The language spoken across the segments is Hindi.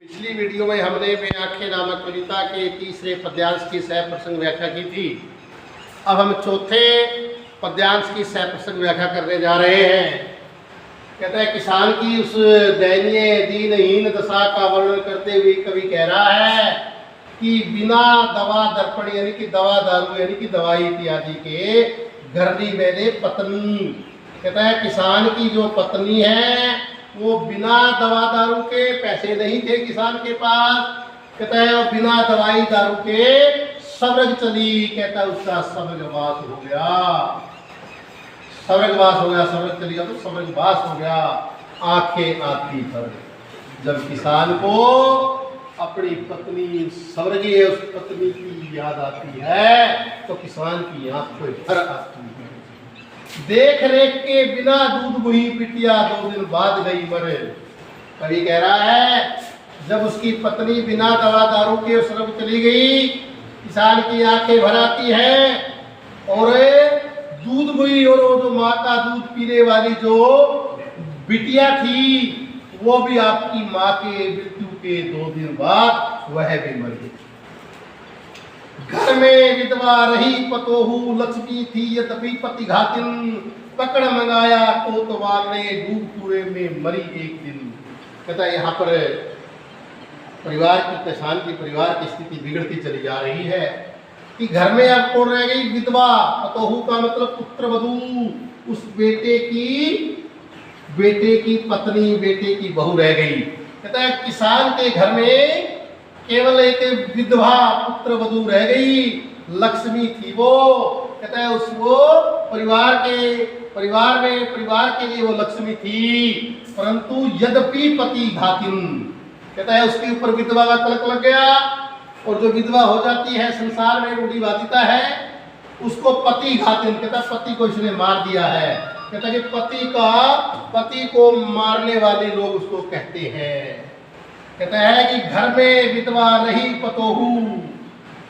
पिछली वीडियो में हमने मैं आंखें नामक कविता के तीसरे पद्यांश की सह प्रसंग व्याख्या की थी। अब हम चौथे पद्यांश की सह प्रसंग व्याख्या करने जा रहे हैं। कहता है, किसान की उस दयनीय दीनहीन दशा का वर्णन करते हुए कवि कह रहा है कि बिना दवा दर्पण यानी कि दवा दारू यानी कि दवाई इत्यादि के घरनी मैंने पत्नी। कहता है, किसान की जो पत्नी है वो बिना दवा दारू के, पैसे नहीं थे किसान के पास, कहता है, और बिना दवाई दारू के स्वर्ग चली। कहता है, उसका स्वर्गवास हो गया, स्वर्गवास हो गया, स्वर्ग चली गया तो स्वर्गवास हो गया। आंखें आती भर जब किसान को अपनी पत्नी स्वर्गीय उस पत्नी की याद आती है तो किसान की आंखें भर आती है। देख रेख के बिना दूध बुही बिटिया 2 दिन बाद गई मरे। कवि कह रहा है, जब उसकी पत्नी बिना दवा दारू के स्वर्ग चली गई, किसान की आंखें भर आती है और दूध बुही और वो जो माँ का दूध पीने वाली जो बिटिया थी वो भी आपकी माँ के मृत्यु के 2 दिन बाद वह भी मर गई। घर में विधवा रही पतोहू लक्ष्मी थी यद्यपि पति घातिन, पकड़ मंगाया कोतवाल ने डूब कुएं में मरी एक दिन। कहता है, यहाँ पर परिवार की, किसान की परिवार की स्थिति बिगड़ती चली जा रही है कि घर में अब कौन रह गई? विधवा। पतोहू का मतलब पुत्रवधू, उस बेटे की पत्नी, बेटे की बहू रह गई। कहता है, किसान के घर में केवल एक विधवा पुत्रवधू रह गई, लक्ष्मी थी वो। कहता है, उस वो परिवार के लिए वो लक्ष्मी थी, परंतु यद्यपि पति घातिन। कहता है, उसके ऊपर विधवा का कलंक लग गया और जो विधवा हो जाती है संसार में रूढ़िवादिता है उसको पति घातिन। कहता है, पति को इसने मार दिया है। कहता है कि पति को मारने वाले लोग उसको कहते हैं। कहता है कि घर में विधवा रही पतोहू।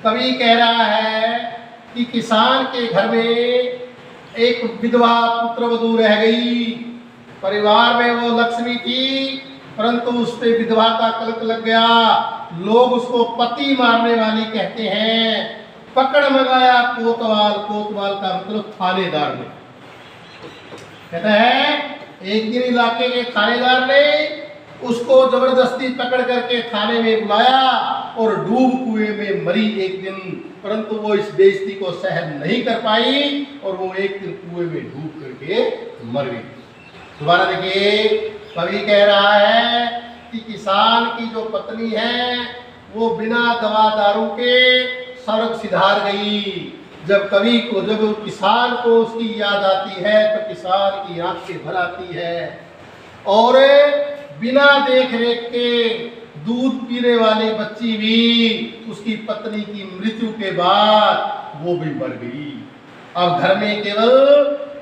कवि कह रहा है कि किसान के घर में एक विधवा पुत्रवधू रह गई, परिवार में वो लक्ष्मी थी परंतु उस पे विधवा का कलंक लग गया, लोग उसको पति मारने वाली कहते हैं। पकड़ मंगाया कोतवाल, कोतवाल का मतलब थानेदार ने। कहता है, एक दिन इलाके के थानेदार ने उसको जबरदस्ती पकड़ करके थाने में बुलाया और डूब कुएं में मरी एक दिन, परंतु वो इस बेइज्जती को सहन नहीं कर पाई और वो एक दिन कुएं में डूब करके मर गई। दोबारा देखिए, कवि कह रहा है कि किसान की जो पत्नी है वो बिना दवा दारू के स्वर्ग सिधार गई। जब किसान को उसकी याद आती है तो किसान की आंखें भर आती है और बिना देख रेख के दूध पीने वाली बच्ची भी उसकी पत्नी की मृत्यु के बाद वो भी मर गई। अब घर में केवल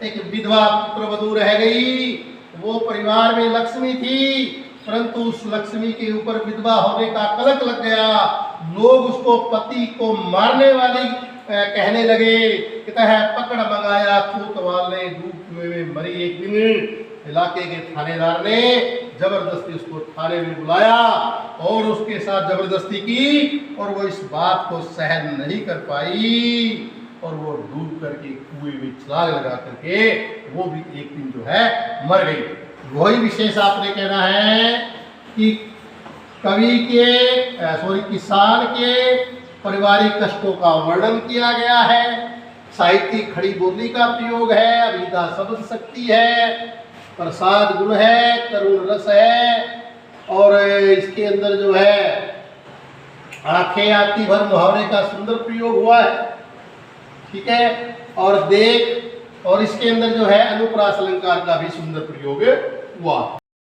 एक विधवा पुत्रवधू रह गई। वो परिवार में लक्ष्मी थी परंतु उस लक्ष्मी के ऊपर विधवा होने का कलंक लग गया, लोग उसको पति को मारने वाली कहने लगे। कहता है, पकड़ मंगाया कोतवाल ने डूब कुएं में मरी एक दिन। इलाके के थानेदार ने जबरदस्ती उसको थाने में बुलाया और उसके साथ जबरदस्ती की और वो इस बात को सहन नहीं कर पाई और वो डूब करके कुएं में छलांग लगा करके वो भी एक दिन जो है मर गई। वही विशेष आपने कहना है कि किसान के पारिवारिक कष्टों का वर्णन किया गया है, साहित्यिक खड़ी बोली का प्रयोग है, अभिधा शब्द शक्ति है, प्रसाद गुण है, करुण रस है और इसके अंदर जो है आंखें आती भर मुहावरे का सुंदर प्रयोग हुआ है। ठीक है, और देख, और इसके अंदर जो है अनुप्रास अलंकार का भी सुंदर प्रयोग हुआ।